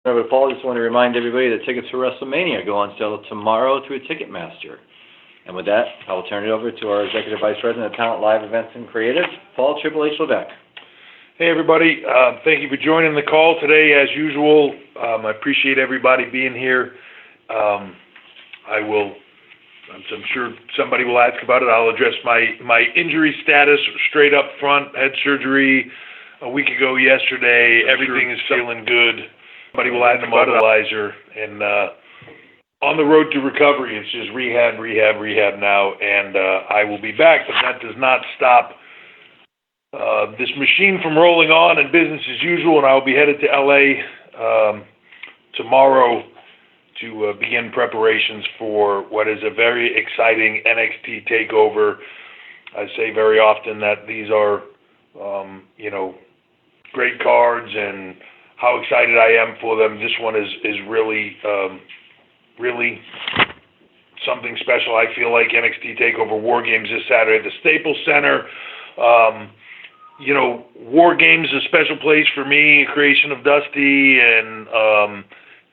Paul, I just want to remind everybody that tickets for WrestleMania go on sale tomorrow through Ticketmaster. And with that, I will turn it over to our Executive Vice President of Talent, Live Events, and Creative, Paul Triple H Levesque. Hey, everybody. Thank you for joining the call today, as usual. I appreciate everybody being here. I'm sure somebody will ask about it. I'll address my injury status straight up front. Had surgery a week ago yesterday. Everything is feeling good. Somebody will add the mobilizer. And on the road to recovery, it's just rehab now. And I will be back, but that does not stop this machine from rolling on and business as usual. And I will be headed to L.A. Tomorrow to begin preparations for what is a very exciting NXT TakeOver. I say very often that these are, great cards, and how excited I am for them. This one is really something special. I feel like NXT TakeOver WarGames this Saturday at the Staples Center. WarGames is a special place for me, creation of Dusty, and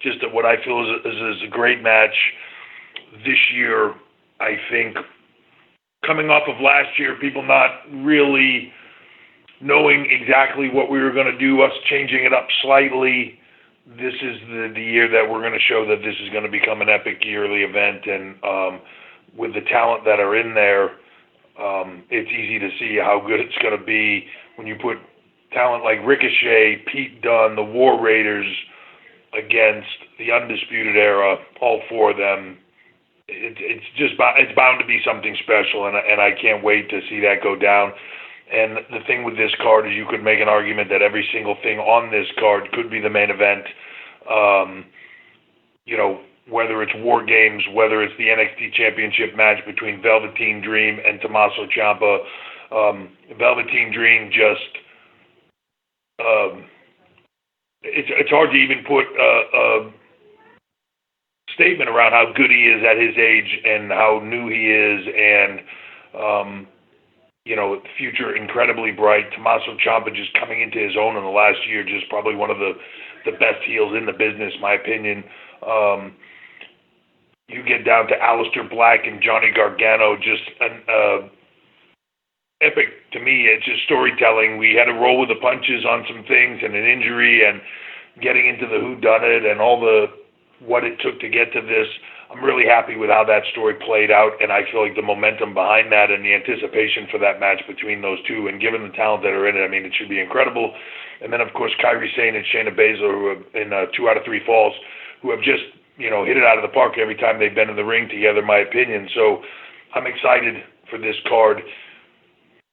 just what I feel is a great match this year. I think coming off of last year, people not really knowing exactly what we were going to do, us changing it up slightly, this is the year that we're going to show that this is going to become an epic yearly event. And with the talent that are in there, it's easy to see how good it's going to be when you put talent like Ricochet, Pete Dunne, the War Raiders against the Undisputed Era, all four of them. It's bound to be something special, and I can't wait to see that go down. And the thing with this card is you could make an argument that every single thing on this card could be the main event. Whether it's WarGames, whether it's the NXT Championship match between Velveteen Dream and Tommaso Ciampa. Velveteen Dream just it's hard to even put a statement around how good he is at his age and how new he is, and the future incredibly bright. Tommaso Ciampa just coming into his own in the last year, just probably one of the best heels in the business, in my opinion. You get down to Aleister Black and Johnny Gargano, just an epic to me. It's just storytelling. We had to roll with the punches on some things and an injury and getting into the whodunit and all what it took to get to this. I'm really happy with how that story played out, and I feel like the momentum behind that and the anticipation for that match between those two, and given the talent that are in it, it should be incredible. And then, of course, Kairi Sane and Shayna Baszler, who have in 2 out of 3 falls, who have just, hit it out of the park every time they've been in the ring together, in my opinion. So I'm excited for this card,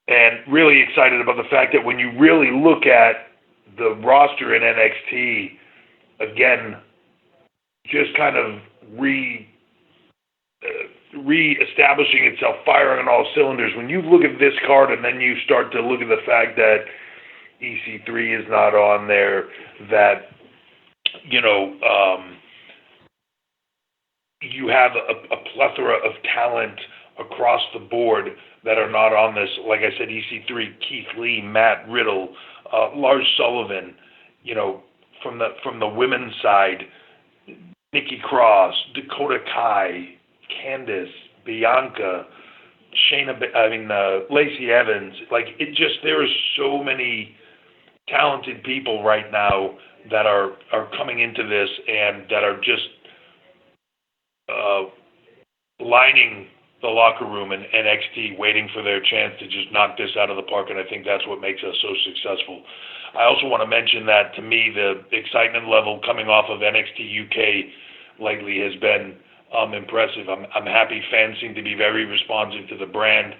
and really excited about the fact that when you really look at the roster in NXT, again, just kind of re-establishing itself, firing on all cylinders. When you look at this card and then you start to look at the fact that EC3 is not on there, that, you have a plethora of talent across the board that are not on this. Like I said, EC3, Keith Lee, Matt Riddle, Lars Sullivan, from the women's side, Nikki Cross, Dakota Kai, Candice, Bianca, Lacey Evans. There are so many talented people right now that are coming into this and that are just lining the locker room in NXT, waiting for their chance to just knock this out of the park, and I think that's what makes us so successful. I also want to mention that, to me, the excitement level coming off of NXT UK lately has been impressive. I'm happy fans seem to be very responsive to the brand.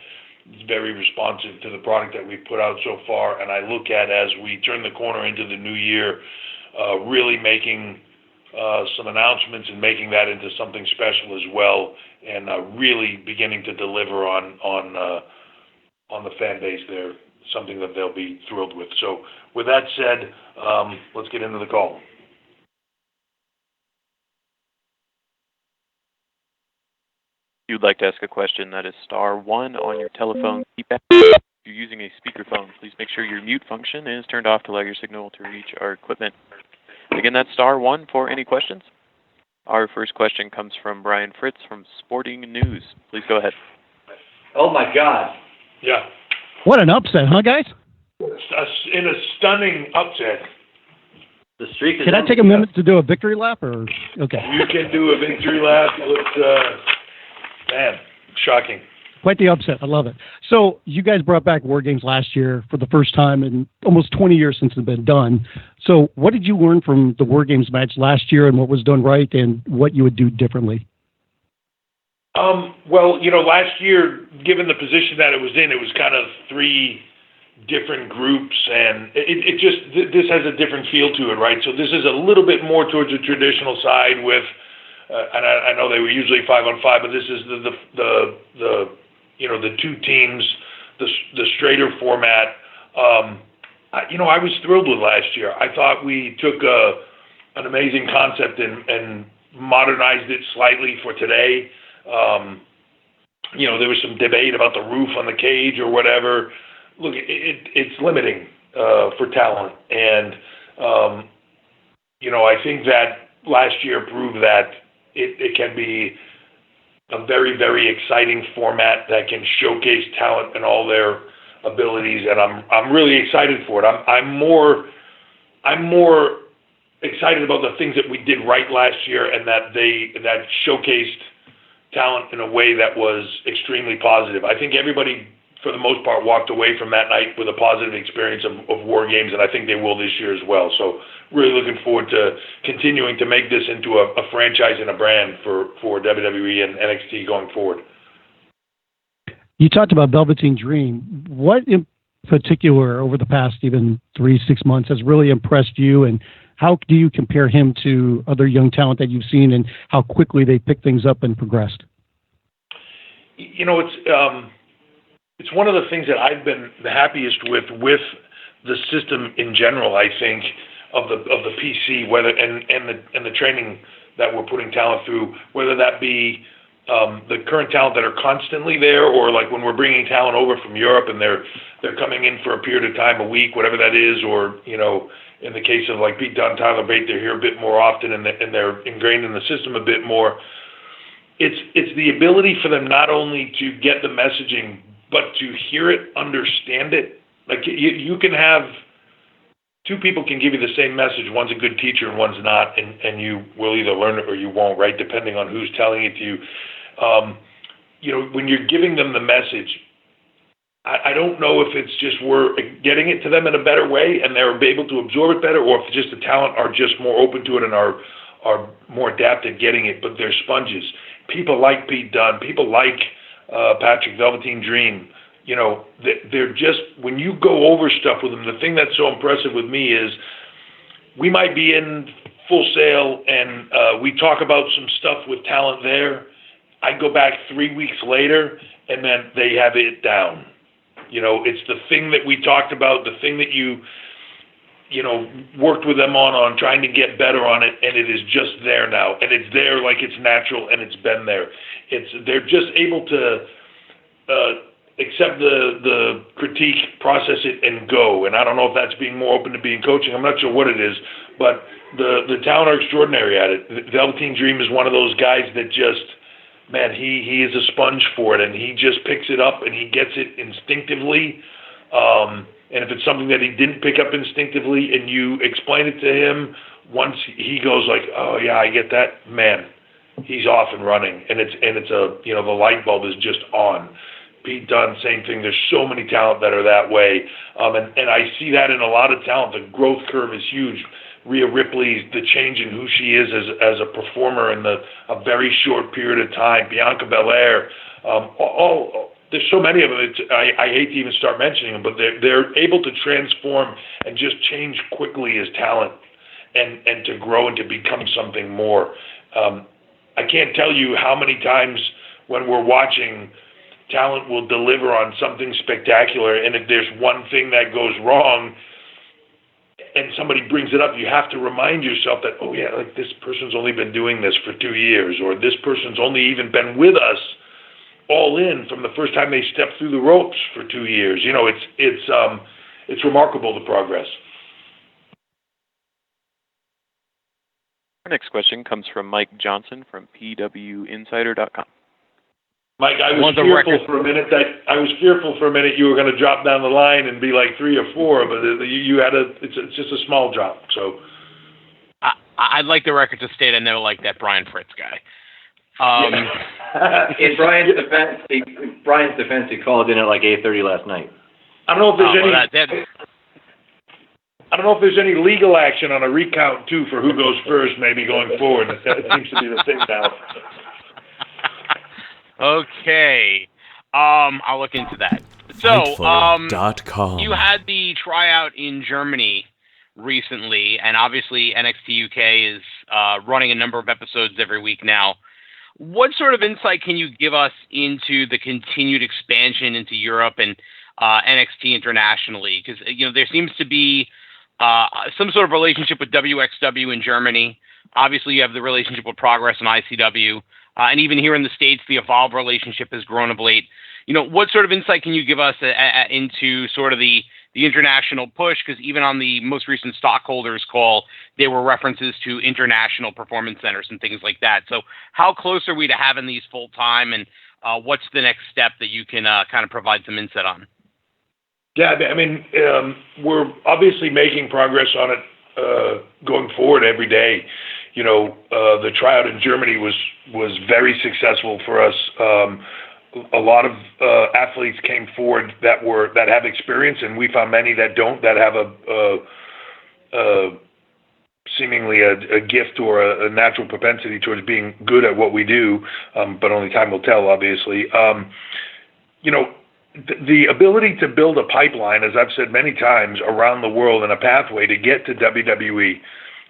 It's very responsive to the product that we've put out so far, and I look at, as we turn the corner into the new year, really making some announcements and making that into something special as well, and really beginning to deliver on the fan base there, something that they'll be thrilled with. So with that said, let's get into the call. If you'd like to ask a question, that is *1 on your telephone keypad. If you're using a speakerphone, please make sure your mute function is turned off to allow your signal to reach our equipment. Again, that's star one for any questions. Our first question comes from Brian Fritz from Sporting News. Please go ahead. Oh, my God. Yeah. What an upset, huh, guys? In a stunning upset. The streak is Can I take a minute to do a victory lap, or okay? You can do a victory lap. Man, shocking. Quite the upset. I love it. So you guys brought back WarGames last year for the first time in almost 20 years since it's been done. So what did you learn from the WarGames match last year, and what was done right, and what you would do differently? Well, last year, given the position that it was in, it was kind of three different groups, and this has a different feel to it, right? So this is a little bit more towards the traditional side with, and I know they were usually 5-on-5, but this is the two teams, the straighter format. I was thrilled with last year. I thought we took an amazing concept and modernized it slightly for today. There was some debate about the roof on the cage or whatever. Look, it's limiting for talent, and I think that last year proved that it can be a very, very exciting format that can showcase talent and all their abilities, and I'm really excited for it. I'm more excited about the things that we did right last year, and that showcased talent in a way that was extremely positive. I think everybody, for the most part, walked away from that night with a positive experience of WarGames, and I think they will this year as well. So really looking forward to continuing to make this into a franchise and a brand for WWE and NXT going forward. You talked about Velveteen Dream. What in particular over the past even 3-6 months has really impressed you, and how do you compare him to other young talent that you've seen, and how quickly they picked things up and progressed? It's one of the things that I've been the happiest with the system in general. I think of the PC, whether and the training that we're putting talent through, whether that be the current talent that are constantly there, or like when we're bringing talent over from Europe and they're coming in for a period of time, a week, whatever that is, or in the case of like Pete Dunne, Tyler Bate, they're here a bit more often and they're ingrained in the system a bit more. It's the ability for them not only to get the messaging, but to hear it, understand it. Like you can have two people can give you the same message. One's a good teacher and one's not, and you will either learn it or you won't, right? Depending on who's telling it to you. When you're giving them the message, I don't know if it's just we're getting it to them in a better way and they're able to absorb it better, or if just the talent are just more open to it and are more adept at getting it, but they're sponges. People like Pete Dunne, people like Patrick Velveteen Dream, they're just, when you go over stuff with them, the thing that's so impressive with me is we might be in Full Sail and we talk about some stuff with talent there. I go back 3 weeks later and then they have it down. It's the thing that we talked about, the thing that you worked with them on trying to get better on it, and it is just there now, and it's there like it's natural, and it's been there. They're just able to accept the critique, process it, and go. And I don't know if that's being more open to being coaching. I'm not sure what it is, but the talent are extraordinary at it. Velveteen Dream is one of those guys that just, man, he is a sponge for it, and he just picks it up and he gets it instinctively. And if it's something that he didn't pick up instinctively and you explain it to him, once he goes like, oh yeah, I get that, man, he's off and running. And it's the light bulb is just on. Pete Dunne, same thing. There's so many talent that are that way. And I see that in a lot of talent. The growth curve is huge. Rhea Ripley, the change in who she is as a performer in a very short period of time. Bianca Belair, there's so many of them. I hate to even start mentioning them, but they're able to transform and just change quickly as talent and to grow and to become something more. I can't tell you how many times when we're watching, talent will deliver on something spectacular, and if there's one thing that goes wrong and somebody brings it up, you have to remind yourself that, oh yeah, like this person's only been doing this for 2 years, or this person's only even been with us all in from the first time they stepped through the ropes for 2 years. It's remarkable, the progress. Our next question comes from Mike Johnson from PWInsider.com. Mike, I was fearful for a minute you were going to drop down the line and be like 3 or 4, but you had it's just a small drop. So I'd like the record to state I never liked that Brian Fritz guy. In Brian's defense, he called in at like 8:30 last night. I don't know if there's any legal action on a recount too for who goes first, maybe going forward. That seems to be the thing now. Okay. I'll look into that. So, Fightful.com. you had the tryout in Germany recently, and obviously NXT UK is running a number of episodes every week now. What sort of insight can you give us into the continued expansion into Europe and NXT internationally? Because there seems to be some sort of relationship with WXW in Germany. Obviously, you have the relationship with Progress and ICW. And even here in the States, the Evolve relationship has grown of late. What sort of insight can you give us into sort of the international push? Because even on the most recent stockholders call, there were references to international performance centers and things like that. So how close are we to having these full time, and what's the next step that you can kind of provide some insight on? Yeah, I mean, we're obviously making progress on it going forward every day. The tryout in Germany was very successful for us. A lot of athletes came forward that have experience, and we found many that don't, that have seemingly a gift or a natural propensity towards being good at what we do, but only time will tell, obviously. The ability to build a pipeline, as I've said many times, around the world and a pathway to get to WWE,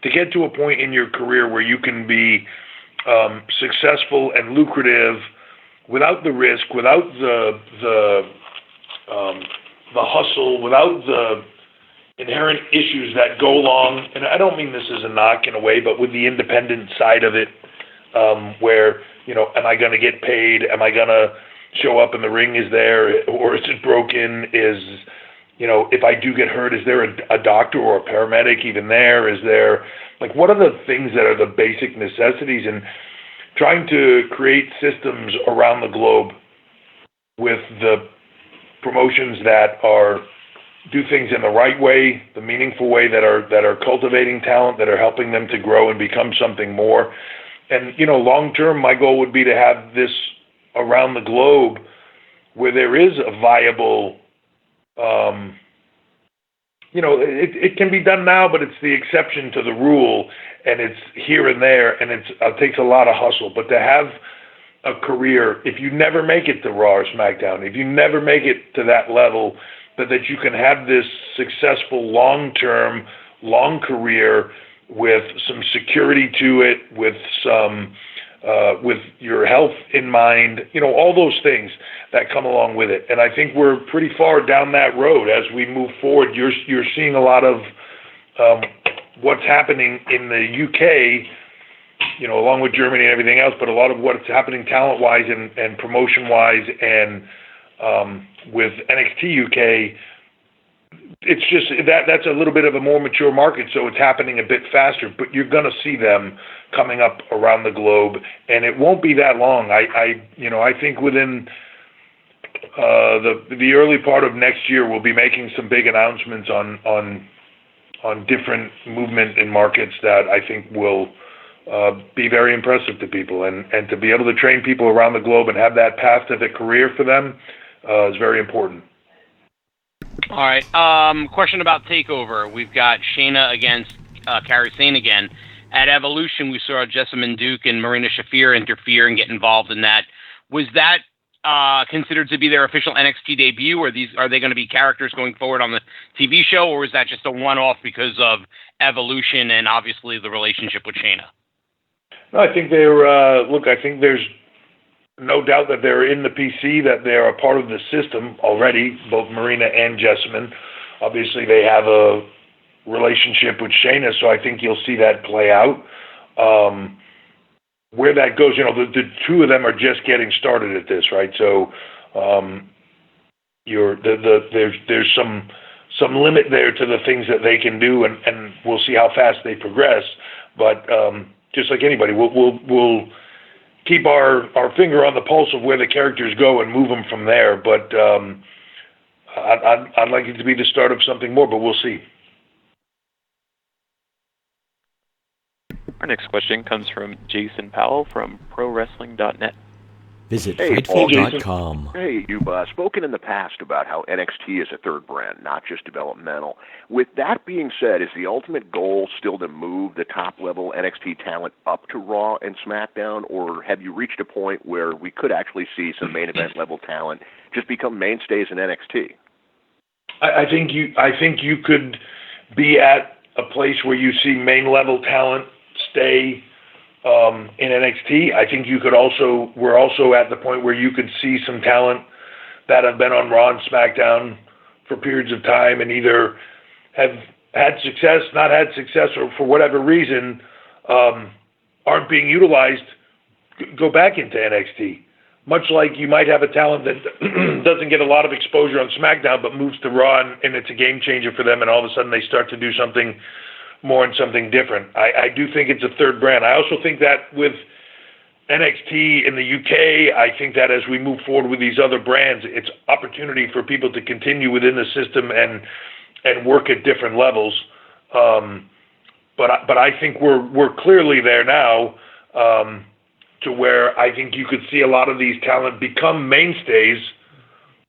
to get to a point in your career where you can be successful and lucrative without the risk, without the hustle, without the inherent issues that go along. And I don't mean this as a knock in a way, but with the independent side of it, where, am I going to get paid? Am I going to show up and the ring is there, or is it broken? If I do get hurt, is there a doctor or a paramedic even there? Is there, what are the things that are the basic necessities? And trying to create systems around the globe with the promotions that do things in the right way, the meaningful way, that are cultivating talent, that are helping them to grow and become something more. And, long term, my goal would be to have this around the globe where there is a viable, it can be done now, but it's the exception to the rule, and it's here and there, and it takes a lot of hustle. But to have a career, if you never make it to Raw or SmackDown, if you never make it to that level, that you can have this successful long-term, long career with some security to it, with some with your health in mind, all those things that come along with it. And I think we're pretty far down that road as we move forward. You're seeing a lot of what's happening in the UK, along with Germany and everything else, but a lot of what's happening talent-wise and promotion-wise, and with NXT UK, it's just that's a little bit of a more mature market, so it's happening a bit faster. But you're going to see them coming up around the globe, and it won't be that long. I think within the early part of next year, we'll be making some big announcements on different movement in markets that I think will be very impressive to people, and to be able to train people around the globe and have that path to the career for them is very important. All right. Question about TakeOver. We've got Shayna against Kairi Sane again. At Evolution, we saw Jessamine Duke and Marina Shafir interfere and get involved in that. Was that considered to be their official NXT debut, or are they going to be characters going forward on the TV show, or is that just a one-off because of Evolution and obviously the relationship with Shayna? No, I think I think there's no doubt that they're in the PC, that they're a part of the system already, both Marina and Jessamine. Obviously, they have a relationship with Shayna, so I think you'll see that play out. Where that goes, the two of them are just getting started at this, right? So there's some limit there to the things that they can do, and we'll see how fast they progress. But just like anybody. We'll keep our finger on the pulse of where the characters go and move them from there. But I'd like it to be the start of something more, but we'll see. Our next question comes from Jason Powell from ProWrestling.net. Visit Hey, Fightful.com. Hey, you've spoken in the past about how NXT is a third brand, not just developmental. With that being said, is the ultimate goal still to move the top-level NXT talent up to Raw and SmackDown, or have you reached a point where we could actually see some main event-level talent just become mainstays in NXT? I think you could be at a place where you see main-level talent stay in NXT. I think we're also at the point where you could see some talent that have been on Raw and SmackDown for periods of time and either have had success, not had success, or for whatever reason aren't being utilized, go back into NXT. Much like you might have a talent that doesn't get a lot of exposure on SmackDown but moves to Raw and it's a game changer for them, and all of a sudden they start to do something more and something different. I do think it's a third brand. I also think that with NXT in the UK, I think that as we move forward with these other brands, it's opportunity for people to continue within the system and work at different levels. But I think we're clearly there now to where I think you could see a lot of these talent become mainstays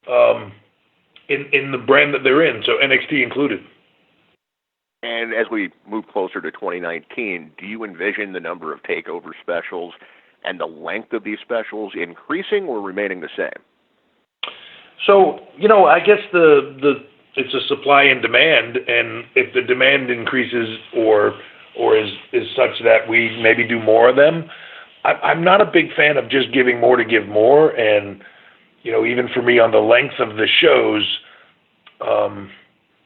in the brand that they're in, so NXT included. And as we move closer to 2019, do you envision the number of takeover specials and the length of these specials increasing or remaining the same? So, I guess it's a supply and demand, and if the demand increases or is such that we maybe do more of them, I'm not a big fan of just giving more to give more, and even for me on the length of the shows,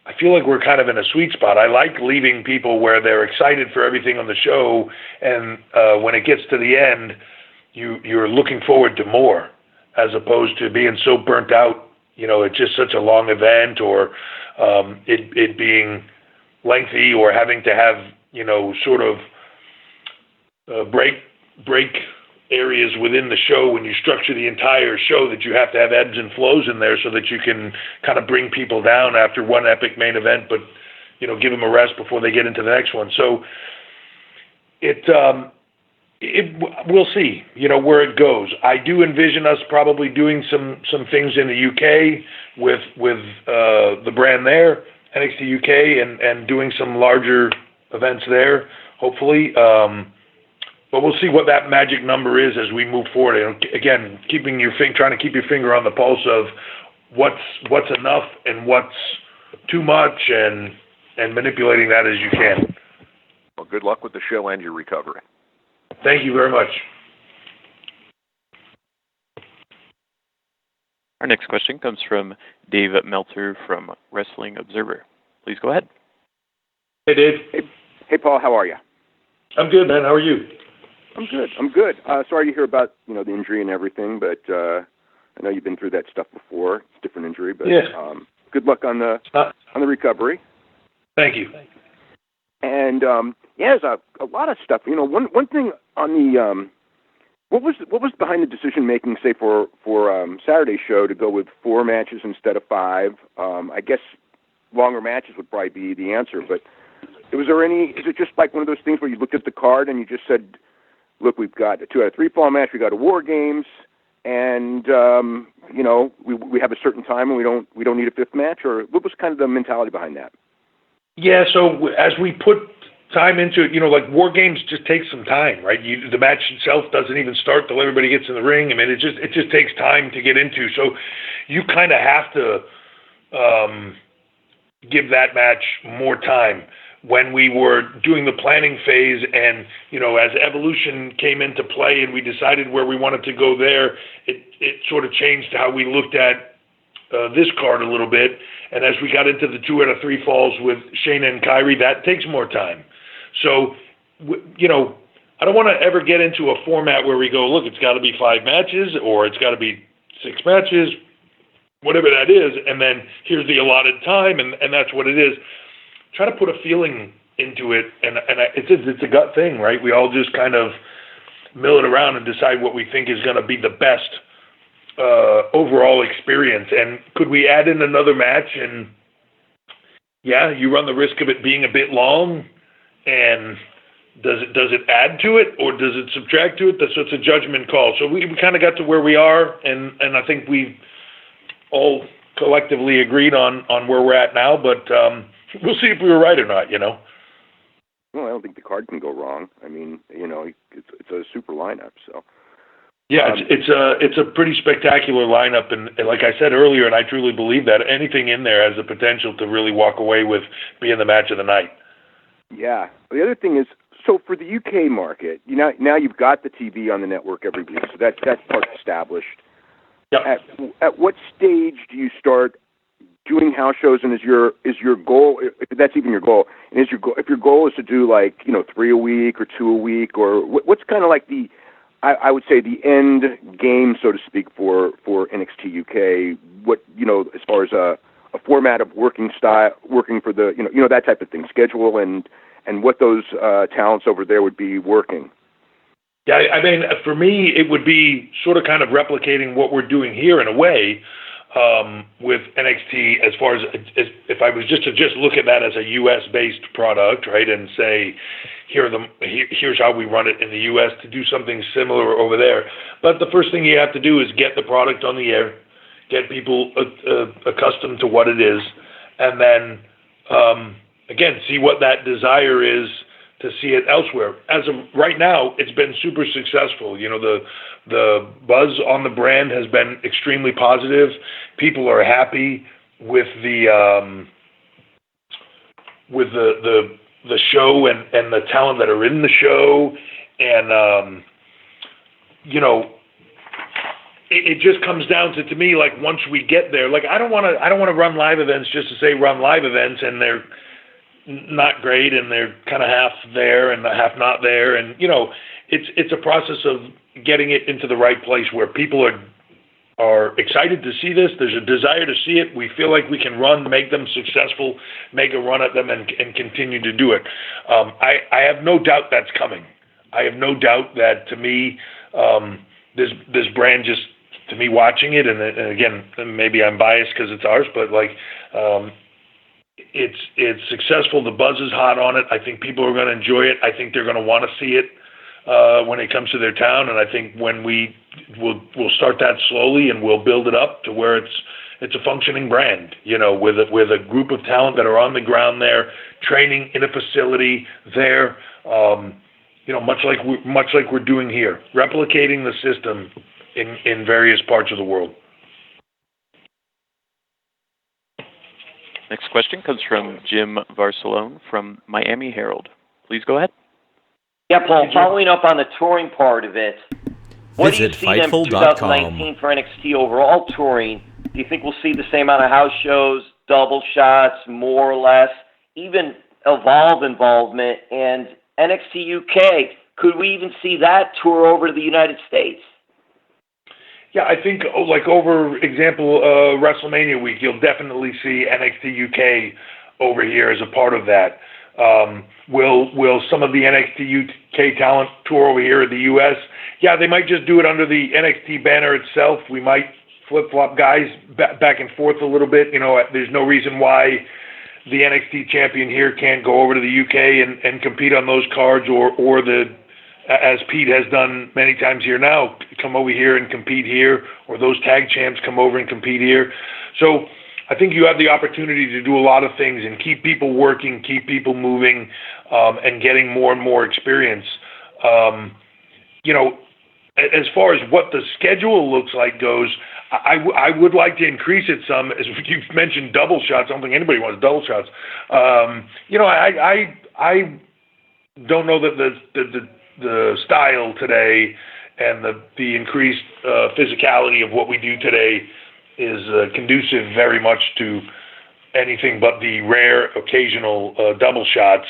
I feel like we're kind of in a sweet spot. I like leaving people where they're excited for everything on the show, and when it gets to the end, you're looking forward to more, as opposed to being so burnt out. It's just such a long event, or it being lengthy, or having to have sort of break areas within the show when you structure the entire show, that you have to have ebbs and flows in there so that you can kind of bring people down after one epic main event, but give them a rest before they get into the next one. So we'll see where it goes. I do envision us probably doing some things in the UK with the brand there, NXT UK, and doing some larger events there, hopefully. But we'll see what that magic number is as we move forward. And again, trying to keep your finger on the pulse of what's enough and what's too much, and manipulating that as you can. Well, good luck with the show and your recovery. Thank you very much. Our next question comes from Dave Meltzer from Wrestling Observer. Please go ahead. Hey, Dave. Hey, Paul. How are you? I'm good, man. How are you? I'm good. Sorry to hear about the injury and everything, but I know you've been through that stuff before. It's a different injury, but yeah. Good luck on the recovery. Thank you. And there's a lot of stuff. One thing on the what was behind the decision making, say for Saturday's show, to go with 4 matches instead of 5? I guess longer matches would probably be the answer, but is it just like one of those things where you looked at the card and you just said, look, we've got a 2 out of 3 fall match, we got a WarGames, and we have a certain time and we don't need a 5th match? Or what was kind of the mentality behind that? Yeah, so as we put time into it, like WarGames just takes some time, right? The match itself doesn't even start till everybody gets in the ring. I mean, it just takes time to get into. So you kind of have to give that match more time. When we were doing the planning phase, and as Evolution came into play and we decided where we wanted to go there, it sort of changed how we looked at this card a little bit. And as we got into the 2 out of 3 falls with Shayna and Kyrie, that takes more time. So I don't want to ever get into a format where we go, look, it's got to be 5 matches, or it's got to be 6 matches, whatever that is, and then here's the allotted time, and that's what it is. Try to put a feeling into it, and it's a gut thing, right? We all just kind of mill it around and decide what we think is going to be the best overall experience. And could we add in another match? And yeah, you run the risk of it being a bit long. And does it add to it or does it subtract to it? So it's a judgment call. So we kind of got to where we are, and I think we've all collectively agreed on where we're at now. But we'll see if we were right or not. Well, I don't think the card can go wrong. I mean, it's a super lineup. So yeah, it's a pretty spectacular lineup, and like I said earlier, and I truly believe that anything in there has the potential to really walk away with being the match of the night. Yeah. The other thing is, so for the UK market, now you've got the TV on the network every week, so that part's established. Yep. At what stage do you start doing house shows, and is your goal, if that's even your goal, and if your goal is to do 3 a week or 2 a week, or what's kind of like I would say the end game, so to speak, for NXT UK, what as far as a format of working style, working for the that type of thing, schedule and what those talents over there would be working. Yeah, I mean, for me, it would be sort of kind of replicating what we're doing here in a way with NXT. As far as if I was just to look at that as a U.S.-based product, right, and say, here's how we run it in the U.S. to do something similar over there. But the first thing you have to do is get the product on the air, get people accustomed to what it is, and then again, see what that desire is to see it elsewhere. As of right now, it's been super successful. The buzz on the brand has been extremely positive. People are happy with the show and the talent that are in the show, and it just comes down to me, like, once we get there, like, I don't want to run live events just to say run live events, and they're not great, and they're kind of half there and half not there, and it's a process of getting it into the right place where people are excited to see this. There's a desire to see it. We feel like we can make them successful, make a run at them, and continue to do it. I have no doubt that's coming. I have no doubt that, to me, this brand just, to me, watching it, and again, maybe I'm biased because it's ours, but it's successful. The buzz is hot on it. I think people are going to enjoy it. I think they're going to want to see it when it comes to their town, and I think when we'll start that slowly, and we'll build it up to where it's a functioning brand, with a group of talent that are on the ground there, training in a facility there, much like we're doing here, replicating the system in various parts of the world. Next question comes from Jim Varsalone from Miami Herald. Please go ahead. Yeah, Paul, following up on the touring part of it, what do you see them 2019 for NXT overall touring? Do you think we'll see the same amount of house shows, double shots, more or less, even Evolve involvement? And NXT UK, could we even see that tour over to the United States? Yeah, I think, over example, WrestleMania week, you'll definitely see NXT UK over here as a part of that. Will some of the NXT UK talent tour over here in the U.S.? Yeah, they might just do it under the NXT banner itself. We might flip-flop guys back and forth a little bit. There's no reason why the NXT champion here can't go over to the UK and compete on those cards, or as Pete has done many times here now, come over here and compete here, or those tag champs come over and compete here. So I think you have the opportunity to do a lot of things and keep people working, keep people moving, and getting more and more experience. As far as what the schedule looks like goes, I would like to increase it some. As you've mentioned, double shots. I don't think anybody wants double shots. I don't know that the style today and the increased physicality of what we do today is conducive very much to anything but the rare occasional double shots.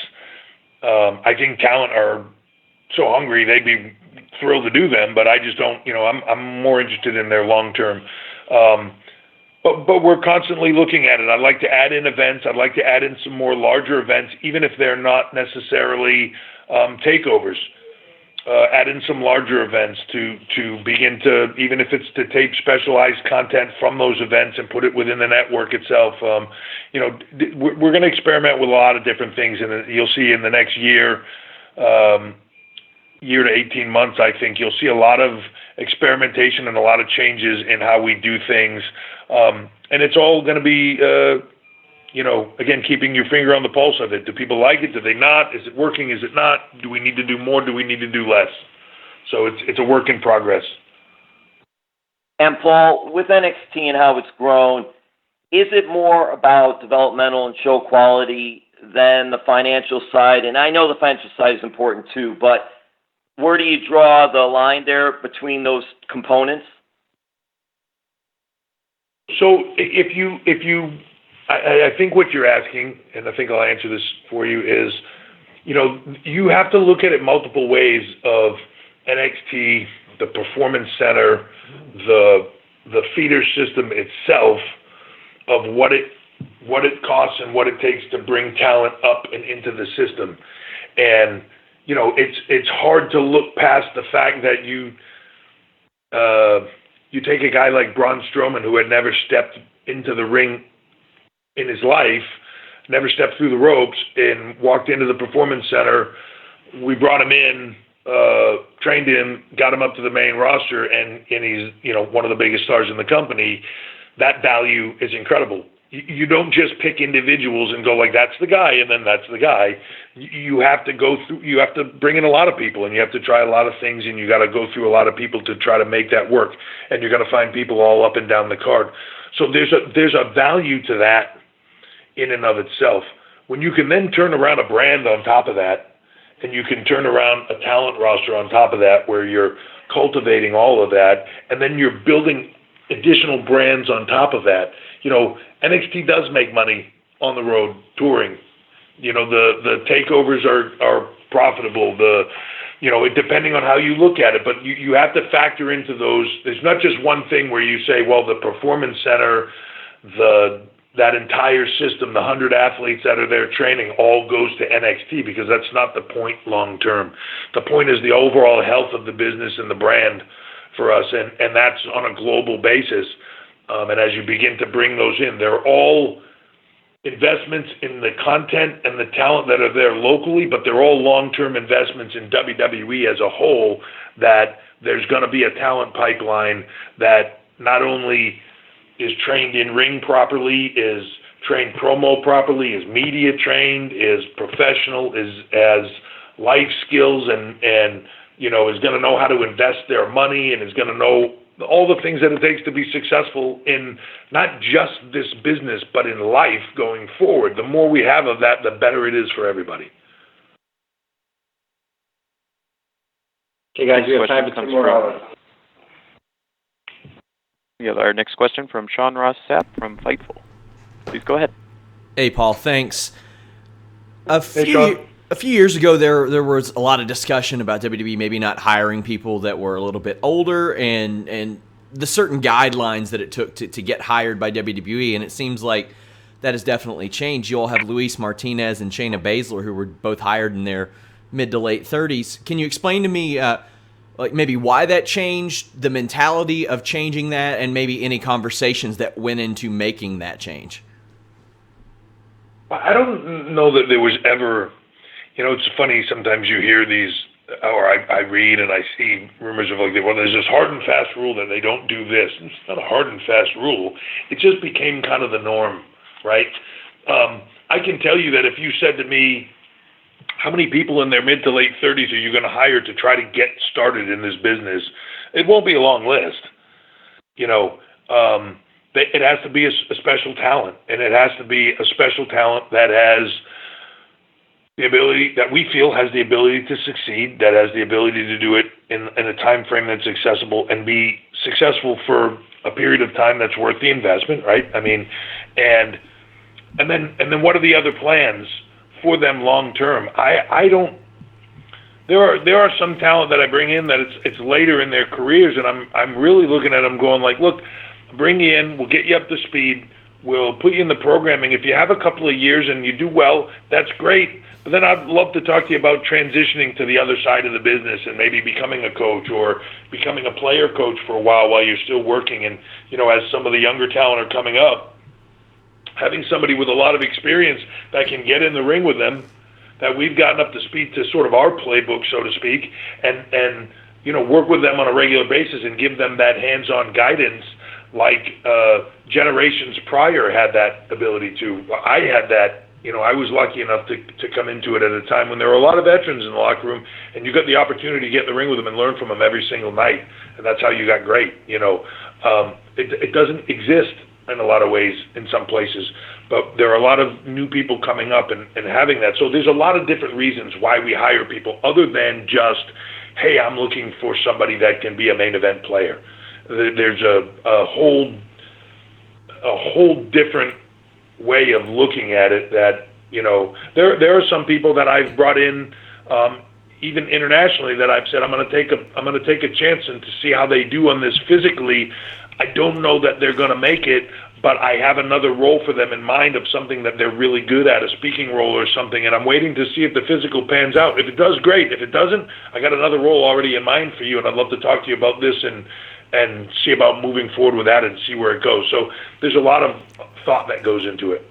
I think talent are so hungry they'd be thrilled to do them, but I just don't. I'm more interested in their long term. But we're constantly looking at it. I'd like to add in events. I'd like to add in some more larger events, even if they're not necessarily takeovers. Add in some larger events to begin to, even if it's to tape specialized content from those events and put it within the network itself. We're going to experiment with a lot of different things, and you'll see in the next year to 18 months, I think you'll see a lot of experimentation and a lot of changes in how we do things. And it's all going to be, again, keeping your finger on the pulse of it. Do people like it? Do they not? Is it working? Is it not? Do we need to do more? Do we need to do less? So it's a work in progress. And Paul, with NXT and how it's grown, is it more about developmental and show quality than the financial side? And I know the financial side is important too, but where do you draw the line there between those components? So I think what you're asking, and I think I'll answer this for you, is, you have to look at it multiple ways of NXT, the Performance Center, the feeder system itself, of what it costs and what it takes to bring talent up and into the system. And it's hard to look past the fact that you take a guy like Braun Strowman, who had never stepped into the ring in his life, never stepped through the ropes, and walked into the Performance Center. We brought him in, trained him, got him up to the main roster, and he's one of the biggest stars in the company. That value is incredible. You don't just pick individuals and go like, that's the guy, and then that's the guy. You have to go through, you have to bring in a lot of people, and you have to try a lot of things, and you got to go through a lot of people to try to make that work. And you're going to find people all up and down the card. So there's a value to that in and of itself. When you can then turn around a brand on top of that, and you can turn around a talent roster on top of that, where you're cultivating all of that, and then you're building additional brands on top of that. NXT does make money on the road touring. The takeovers are profitable. Depending on how you look at it, but you have to factor into those. There's not just one thing where you say, well, the Performance Center, that entire system, the 100 athletes that are there training, all goes to NXT, because that's not the point long term. The point is the overall health of the business and the brand for us, and that's on a global basis. And as you begin to bring those in, they're all investments in the content and the talent that are there locally, but they're all long-term investments in WWE as a whole, that there's going to be a talent pipeline that not only is trained in ring properly, is trained promo properly, is media trained, is professional, has life skills, and is going to know how to invest their money, and is going to know all the things that it takes to be successful in not just this business, but in life going forward. The more we have of that, the better it is for everybody. Okay, guys, we have time for two more. We have our next question from Sean Ross Sapp from Fightful. Please go ahead. Hey, Paul, thanks. A few years ago, there was a lot of discussion about WWE maybe not hiring people that were a little bit older, and the certain guidelines that it took to get hired by WWE, and it seems like that has definitely changed. You all have Luis Martinez and Shayna Baszler, who were both hired in their mid to late 30s. Can you explain to me maybe why that changed, the mentality of changing that, and maybe any conversations that went into making that change? I don't know that there was ever... it's funny, sometimes you hear these, or I read and I see rumors of there's this hard and fast rule that they don't do this. It's not a hard and fast rule. It just became kind of the norm, right? I can tell you that if you said to me, how many people in their mid to late 30s are you going to hire to try to get started in this business? It won't be a long list. It has to be a special talent, and it has to be a special talent that has the ability, that we feel has the ability to succeed, that has the ability to do it in a time frame that's accessible and be successful for a period of time that's worth the investment, right? I mean, and then what are the other plans for them long term? I don't. There are some talent that I bring in that it's later in their careers, and I'm really looking at them going like, look, bring you in, we'll get you up to speed, we'll put you in the programming. If you have a couple of years and you do well, that's great. But then I'd love to talk to you about transitioning to the other side of the business and maybe becoming a coach or becoming a player coach for a while you're still working. And, as some of the younger talent are coming up, having somebody with a lot of experience that can get in the ring with them, that we've gotten up to speed to sort of our playbook, so to speak, and work with them on a regular basis and give them that hands-on guidance like generations prior had that ability to. I had that. I was lucky enough to come into it at a time when there were a lot of veterans in the locker room, and you got the opportunity to get in the ring with them and learn from them every single night, and that's how you got great. It doesn't exist in a lot of ways in some places, but there are a lot of new people coming up and having that. So there's a lot of different reasons why we hire people other than just, hey, I'm looking for somebody that can be a main event player. There's a whole different way of looking at it that, there are some people that I've brought in, even internationally, that I've said I'm going to take a chance and to see how they do on this physically. I don't know that they're going to make it, but I have another role for them in mind of something that they're really good at, a speaking role or something, and I'm waiting to see if the physical pans out. If it does, great. If it doesn't, I got another role already in mind for you, and I'd love to talk to you about this and see about moving forward with that and see where it goes. So there's a lot of thought that goes into it.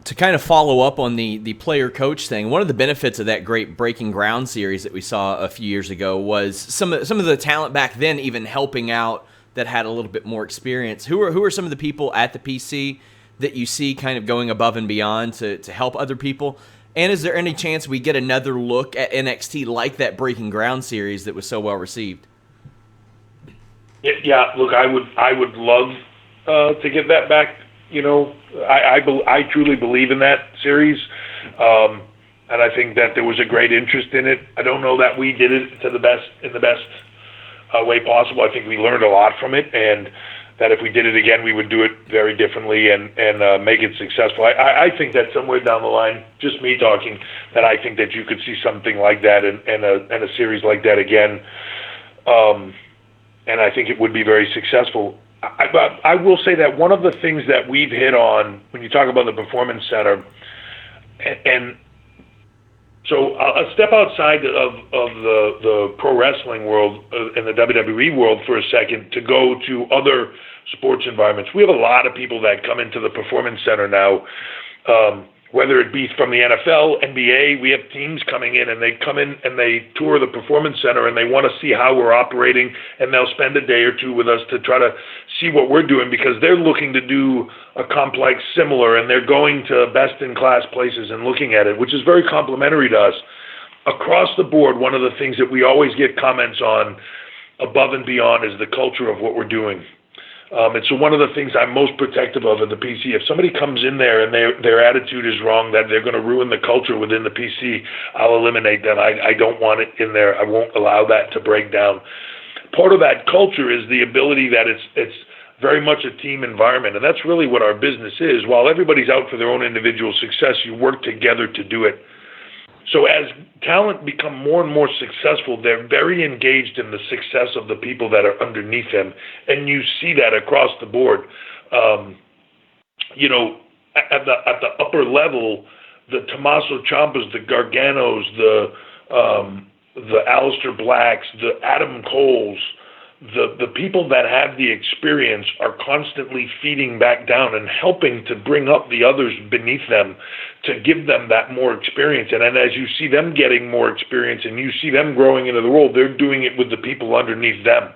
To kind of follow up on the player coach thing, one of the benefits of that great Breaking Ground series that we saw a few years ago was some of the talent back then even helping out that had a little bit more experience. Who are some of the people at the PC that you see kind of going above and beyond to help other people? And is there any chance we get another look at NXT like that Breaking Ground series that was so well received? Yeah, look, I would love to get that back. I truly believe in that series, and I think that there was a great interest in it. I don't know that we did it in the best way possible. I think we learned a lot from it, and that if we did it again, we would do it very differently and make it successful. I think that somewhere down the line, just me talking, that I think that you could see something like that and a series like that again. And I think it would be very successful. I will say that one of the things that we've hit on when you talk about the Performance Center, and so I'll step outside of the pro wrestling world and the WWE world for a second to go to other sports environments. We have a lot of people that come into the Performance Center now, whether it be from the NFL, NBA. We have teams coming in, and they come in and they tour the Performance Center, and they want to see how we're operating, and they'll spend a day or two with us to try to see what we're doing because they're looking to do a complex similar, and they're going to best-in-class places and looking at it, which is very complimentary to us. Across the board, one of the things that we always get comments on above and beyond is the culture of what we're doing. And so one of the things I'm most protective of at the PC, if somebody comes in there and their attitude is wrong, that they're going to ruin the culture within the PC, I'll eliminate that. I don't want it in there. I won't allow that to break down. Part of that culture is the ability that it's very much a team environment, and that's really what our business is. While everybody's out for their own individual success, you work together to do it. So as talent become more and more successful, they're very engaged in the success of the people that are underneath them, and you see that across the board. At the upper level, the Tommaso Ciampas, the Garganos, the Aleister Blacks, the Adam Coles, the people that have the experience are constantly feeding back down and helping to bring up the others beneath them to give them that more experience. And then as you see them getting more experience and you see them growing into the role, they're doing it with the people underneath them.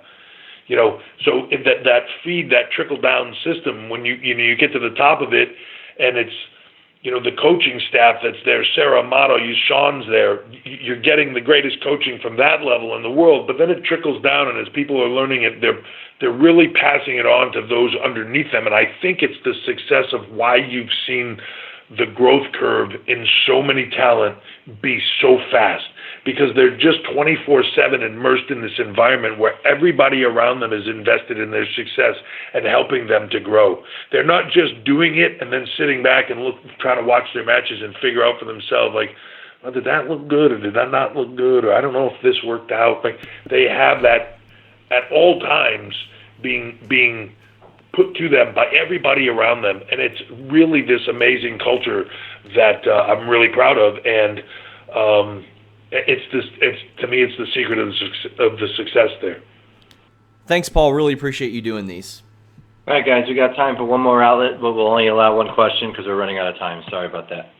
So that feed, that trickle down system, when you get to the top of it, and it's the coaching staff that's there, Sarah Amato, Sean's there, you're getting the greatest coaching from that level in the world, but then it trickles down, and as people are learning it, they're really passing it on to those underneath them, and I think it's the success of why you've seen the growth curve in so many talent be so fast, because they're just 24/7 immersed in this environment where everybody around them is invested in their success and helping them to grow. They're not just doing it and then sitting back and trying to watch their matches and figure out for themselves, like, well, did that look good or did that not look good, or I don't know if this worked out. Like, they have that at all times being put to them by everybody around them, and it's really this amazing culture that I'm really proud of, and to me, it's the secret of the success there. Thanks, Paul. Really appreciate you doing these. All right, guys, we got time for one more outlet, but we'll only allow one question because we're running out of time. Sorry about that.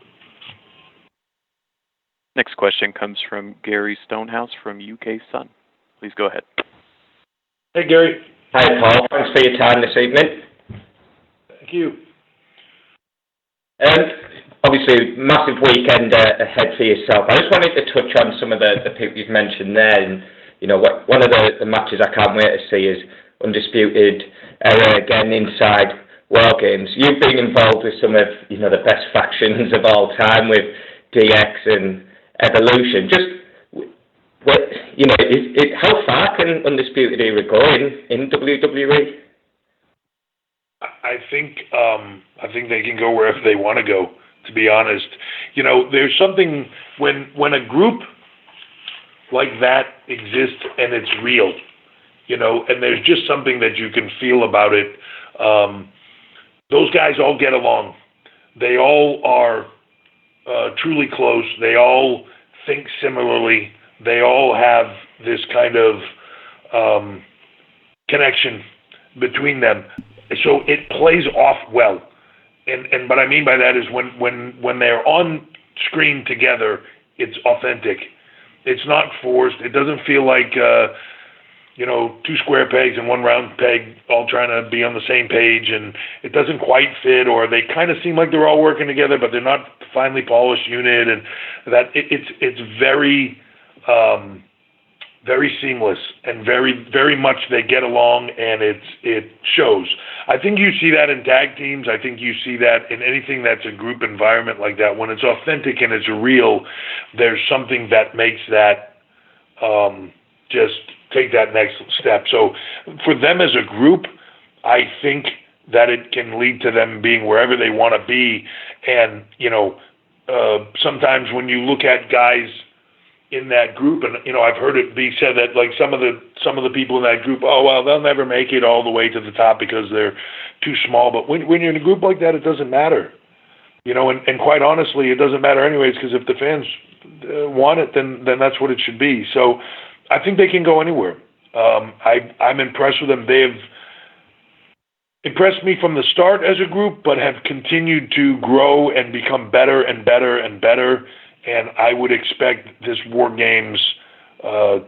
Next question comes from Gary Stonehouse from UK Sun. Please go ahead. Hey, Gary. Hi, Paul. Thanks for your time this evening. Thank you. Obviously, massive weekend ahead for yourself. I just wanted to touch on some of the people you've mentioned there. And, you know, one of the matches I can't wait to see is Undisputed Era again inside WarGames. You've been involved with some of, you know, the best factions of all time with DX and Evolution. Just, you know, how far can Undisputed Era go in WWE? I think they can go wherever they want to go, to be honest. You know, there's something when a group like that exists and it's real, you know, and there's just something that you can feel about it. Those guys all get along. They all are truly close. They all think similarly. They all have this kind of connection between them. So it plays off well. And what I mean by that is when they're on screen together, it's authentic. It's not forced. It doesn't feel like, you know, two square pegs and one round peg all trying to be on the same page, and it doesn't quite fit, or they kind of seem like they're all working together, but they're not finely polished unit, and that it's very, very seamless and very much they get along, and it shows. I think you see that in tag teams. I think you see that in anything that's a group environment like that. When it's authentic and it's real, there's something that makes that just take that next step. So for them as a group, I think that it can lead to them being wherever they want to be. And, you know, sometimes when you look at guys in that group, and you know, I've heard it be said that like some of the people in that group, oh well, they'll never make it all the way to the top because they're too small. But when you're in a group like that, it doesn't matter, you know. And quite honestly, it doesn't matter anyways, because if the fans want it, then that's what it should be. So I think they can go anywhere. I'm impressed with them. They've impressed me from the start as a group, but have continued to grow and become better and better and better. And I would expect this WarGames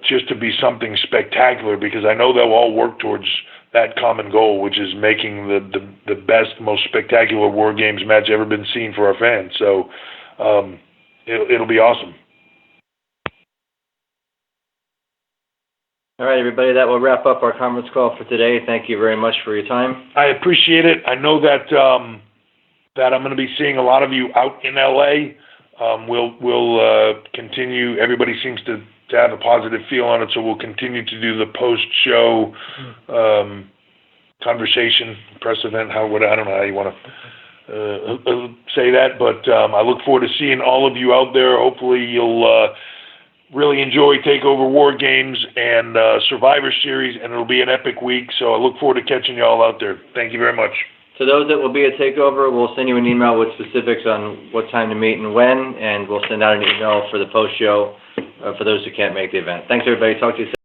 just to be something spectacular, because I know they'll all work towards that common goal, which is making the best, most spectacular WarGames match ever been seen for our fans. So it'll be awesome. All right, everybody, that will wrap up our conference call for today. Thank you very much for your time. I appreciate it. I know that that I'm going to be seeing a lot of you out in LA. We'll continue. Everybody seems to have a positive feel on it, so we'll continue to do the post-show conversation, press event. I don't know how you want to say that, but I look forward to seeing all of you out there. Hopefully, you'll really enjoy TakeOver WarGames and Survivor Series, and it'll be an epic week. So I look forward to catching you all out there. Thank you very much. To those that will be at TakeOver, we'll send you an email with specifics on what time to meet and when, and we'll send out an email for the post-show for those who can't make the event. Thanks, everybody. Talk to you soon.